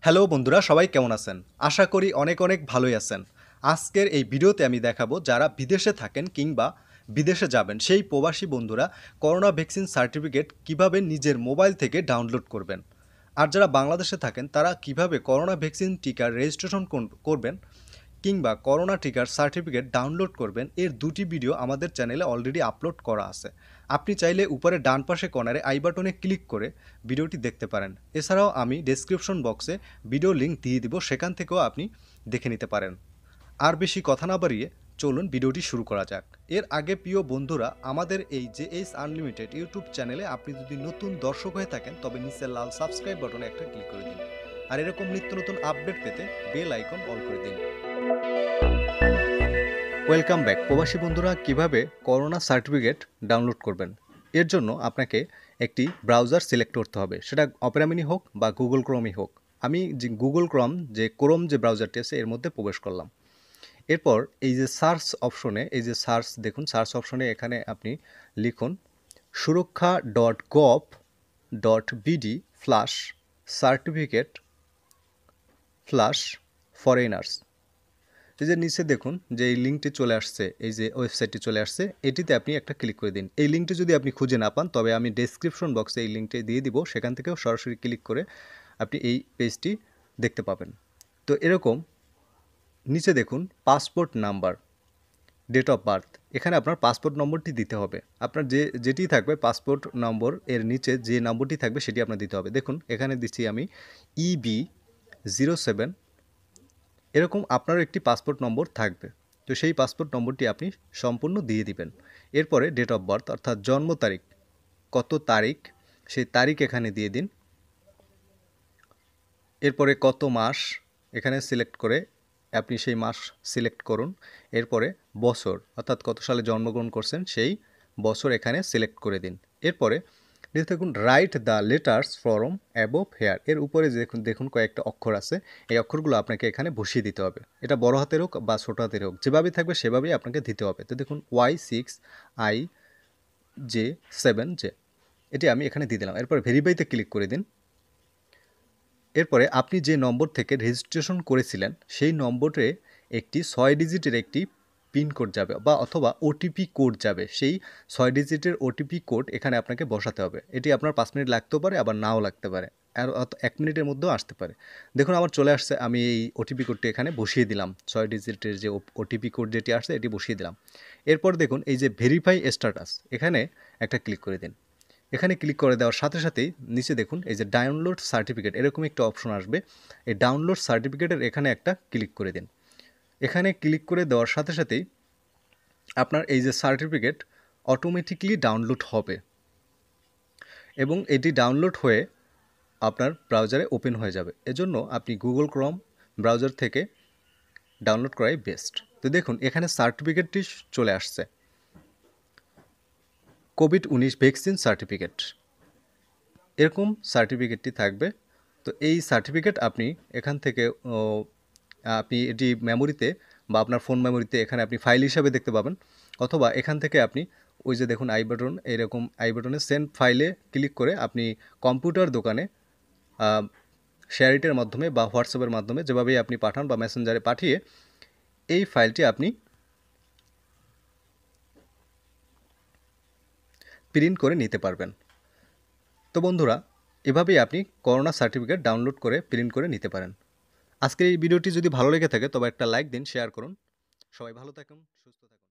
Hello বন্ধুরা, সবাই কেমন আছেন? আশা করি অনেক অনেক ভালোই আছেন। আজকের এই ভিডিওতে আমি দেখাবো যারা বিদেশে থাকেন কিংবা বিদেশে যাবেন সেই প্রবাসী বন্ধুরা করোনা ভ্যাকসিন সার্টিফিকেট কিভাবে নিজের মোবাইল থেকে ডাউনলোড করবেন। আর যারা বাংলাদেশে থাকেন তারা কিভাবে করোনা ভ্যাকসিন টিকার রেজিস্ট্রেশন করবেন কিংবা করোনা টিকার সার্টিফিকেট ডাউনলোড করবেন, এর দুটি ভিডিও আমাদের চ্যানেলে অলরেডি আপলোড করা আছে। আপনি চাইলে উপরে ডান পাশে কর্নারে আই বাটনে ক্লিক করে ভিডিওটি দেখতে পারেন। এছাড়াও আমি ডেসক্রিপশন বক্সে ভিডিও লিঙ্ক দিয়ে দিব, সেখান থেকেও আপনি দেখে নিতে পারেন। আর বেশি কথা না বাড়িয়ে চলুন ভিডিওটি শুরু করা যাক। এর আগে প্রিয় বন্ধুরা, আমাদের এই জেএস আনলিমিটেড ইউটিউব চ্যানেলে আপনি যদি নতুন দর্শক হয়ে থাকেন তবে নিচের লাল সাবস্ক্রাইব বাটনে একটা ক্লিক করে দিন। আর এরকম নিত্য নতুন আপডেট পেতে বেল আইকন অন করে দিন। ওয়েলকাম ব্যাক প্রবাসী বন্ধুরা, কিভাবে করোনা সার্টিফিকেট ডাউনলোড করবেন। এর জন্য আপনাকে একটি ব্রাউজার সিলেক্ট করতে হবে, সেটা অপেরা মিনি হোক বা গুগল ক্রোমই হোক। আমি যে গুগল ক্রোম যে ব্রাউজারটি আছে এর মধ্যে প্রবেশ করলাম। এরপর এই যে সার্চ অপশনে, এই যে সার্চ দেখুন, সার্চ অপশনে এখানে আপনি লিখুন সুরক্ষা.gov.bd ফ্ল্যাশ সার্টিফিকেট ফ্ল্যাশ ফরেনার্স। এই যে নিচে দেখুন যে এই লিঙ্কটি চলে আসছে, এই যে ওয়েবসাইটটি চলে আসছে, এটিতে আপনি একটা ক্লিক করে দিন। এই লিঙ্কটি যদি আপনি খুঁজে না পান তবে আমি ডেসক্রিপশন বক্সে এই লিঙ্কটি দিয়ে দিব, সেখান থেকেও সরাসরি ক্লিক করে আপনি এই পেজটি দেখতে পাবেন। তো এরকম নিচে দেখুন passport number, date of birth, এখানে আপনার পাসপোর্ট নম্বরটি দিতে হবে। আপনার যেটি থাকবে পাসপোর্ট নম্বর এর নিচে যে নম্বরটি থাকবে সেটি আপনার দিতে হবে। দেখুন এখানে দিচ্ছি আমি EB07, এরকম আপনারও একটি পাসপোর্ট নম্বর থাকবে। তো সেই পাসপোর্ট নম্বরটি আপনি সম্পূর্ণ দিয়ে দিবেন। এরপরে ডেট অফ বার্থ অর্থাৎ জন্ম তারিখ, কত তারিখ সেই তারিখ এখানে দিয়ে দিন। এরপরে কত মাস এখানে সিলেক্ট করে আপনি সেই মাস সিলেক্ট করুন। এরপরে বছর অর্থাৎ কত সালে জন্মগ্রহণ করছেন সেই বছর এখানে সিলেক্ট করে দিন। এরপরে দেখুন write the letters from above here, এর উপরে দেখুন কয়েকটা অক্ষর আছে, এই অক্ষরগুলো আপনাকে এখানে বসিয়ে দিতে হবে। এটা বড় হাতের হোক বা ছোট হাতের হোক, যেভাবেই থাকবে সেভাবেই আপনাকে দিতে হবে। তো দেখুন Y6IJ7J, এটি আমি এখানে দিয়ে দিলাম। এরপর ভেরিফাইতে ক্লিক করে দিন। এরপরে আপনি যে নম্বর থেকে রেজিস্ট্রেশন করেছিলেন সেই নম্বরে একটি 6 ডিজিটের একটি পিন কোড যাবে বা অথবা ওটিপি কোড যাবে। সেই 6 ডিজিটের ওটিপি কোড এখানে আপনাকে বসাতে হবে। এটি আপনার 5 মিনিট লাগতেও পারে, আবার নাও লাগতে পারে, আর 1 মিনিটের মধ্যেও আসতে পারে। দেখুন আমার চলে আসছে, আমি এই ওটিপি কোডটি এখানে বসিয়ে দিলাম। 6 ডিজিটের যে ওটিপি কোড যেটি আসছে এটি বসিয়ে দিলাম। এরপর দেখুন এই যে ভেরিফাই স্ট্যাটাস, এখানে একটা ক্লিক করে দিন। এখানে ক্লিক করে দেওয়ার সাথে সাথেই নিচে দেখুন এই যে ডাউনলোড সার্টিফিকেট, এরকম একটা অপশন আসবে। এই ডাউনলোড সার্টিফিকেটের এখানে একটা ক্লিক করে দিন। এখানে ক্লিক করে দেওয়ার সাথে সাথেই আপনার এই যে সার্টিফিকেট অটোমেটিকলি ডাউনলোড হবে এবং এটি ডাউনলোড হয়ে আপনার ব্রাউজারে ওপেন হয়ে যাবে। এজন্য আপনি গুগল ক্রোম ব্রাউজার থেকে ডাউনলোড করাই বেস্ট। তো দেখুন এখানে সার্টিফিকেটটি চলে আসছে, কোভিড-19 ভ্যাকসিন সার্টিফিকেট, এরকম সার্টিফিকেটটি থাকবে। তো এই সার্টিফিকেট আপনি এখান থেকে আপনি এটি মেমোরিতে বা আপনার ফোন মেমোরিতে এখানে আপনি ফাইল হিসাবে দেখতে পাবেন, অথবা এখান থেকে আপনি ওই যে দেখুন আই বাটন, এরকম আই বাটনে সেন্ড ফাইলে ক্লিক করে আপনি কম্পিউটার দোকানে শেয়ার ইটের মাধ্যমে বা হোয়াটসঅ্যাপের মাধ্যমে যেভাবেই আপনি পাঠান বা মেসেঞ্জারে পাঠিয়ে এই ফাইলটি আপনি প্রিন্ট করে নিতে পারবেন। তো বন্ধুরা, এভাবেই আপনি করোনা সার্টিফিকেট ডাউনলোড করে প্রিন্ট করে নিতে পারেন। আজকের এই ভিডিওটি যদি ভালো লেগে থাকে তবে একটা লাইক দিন, শেয়ার করুন। সবাই ভালো থাকুন, সুস্থ থাকুন।